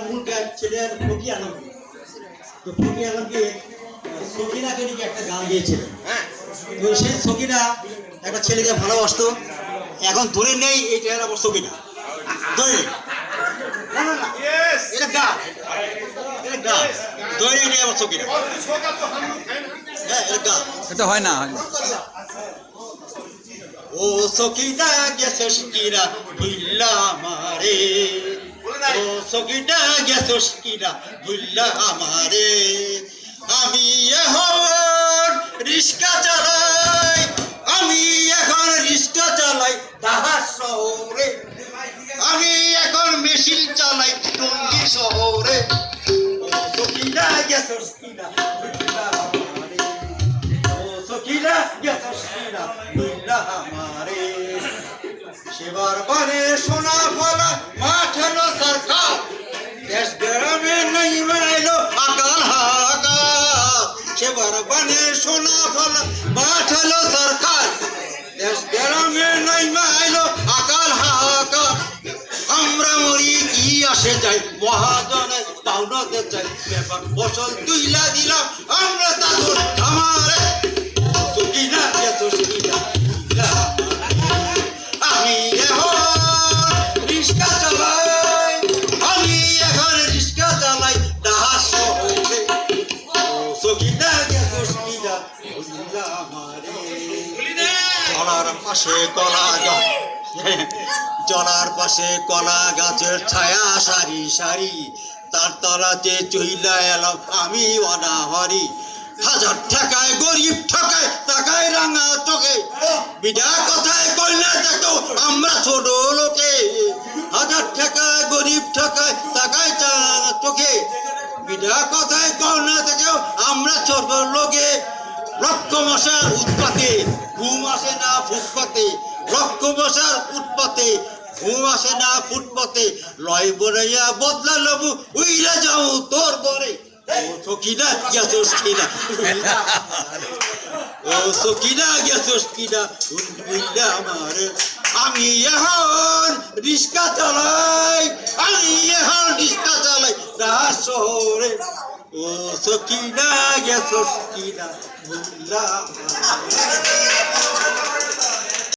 মূল ছেলের ফকির আলম, তো ফকির আলমকে সকিনাকে নিয়ে একটা গান গিয়েছিলেন। তো সেই সকিনা একটা ছেলেকে ভালোবাসতো, এখন ধরে নেই এই ছেলের আবার সকিনা ধরে নেই। না না না, এটা গান, এটা গান ধরে নেই আবার সকিনা। হ্যাঁ, এটা গান, এটা হয় না। ও সকিনা গেছস কিরা ভুল্লা আমারে, ও সকিনা গেছস কিরা ভুল্লা আমারে। আমি এখন রিস্কা চালাই, আমি এখন রিস্কা চালাই ঢাকা শহরে, আমি এখন মেশিন চালাই টঙ্গী শহরে। ও সকিনা গেছস কিরা ভুল্লা আমারে, ও সকিনা গেছস কিরা ভুল্লা আমারে। সেবার বারে সোনা ফলা মাঠ হলো সরকার, দেশ গ্রামে নাই মাইলো আকাল হাকাল। সেবার বানে সোনা ফলা মাঠ হলো সরকার, দেশ গ্রামে নাই মাইলো আকাল হাকাল। আমরা মরি কি আসে যাই, মহাজনে পাওনাতে চাই, ব্যাপার ফসল তুইলা দিলাম আমরা তাদের আমারে। সকিনা গেছস কিরা ভুল্লা আমারে, আমি এখন রিস্কা চালাই, আমি এখন রিস্কা চালাই ঢাকা শহরে। ও সকিনা গেছস কিরা ভুল্লা আমারে। জলার পাশে কলা গাছ, জলার পাশে কলা গাছের ছায়া সারি সারি, তার তলাতে চইলা এলাম আমি অনাহারি। হাজার টাকায় গরিব ঠকায় তাকায় রাঙা চোখে, বিধা কথায় কইলে দেখো আমরা ছোট লোকে। হাজার টাকায় গরিব ঠকায় তাকায় চোখে, বিধা কথায় কইলে দেখো আমরা ছোট লোকে। রক্ত মশার উৎপাতে ঘুম আসে না ফুটপাতে, রক্ত মশার উৎপাতে ঘুম আসে না ফুটপাতে। লয় বড়াইয়া বদলা লবু উইরা যাও তোর বরে। ও সকিনা গেছস কিরা ভুল্লা আমারে, ও সকিনা গেছস কিরা ভুল্লা আমারে। আমি এখন রিস্কা চালাই, আমি এখন রিস্কা চালাই ঢাকা শহরে। ও সকিনা গেছস কিরা ভুল্লা আমারে।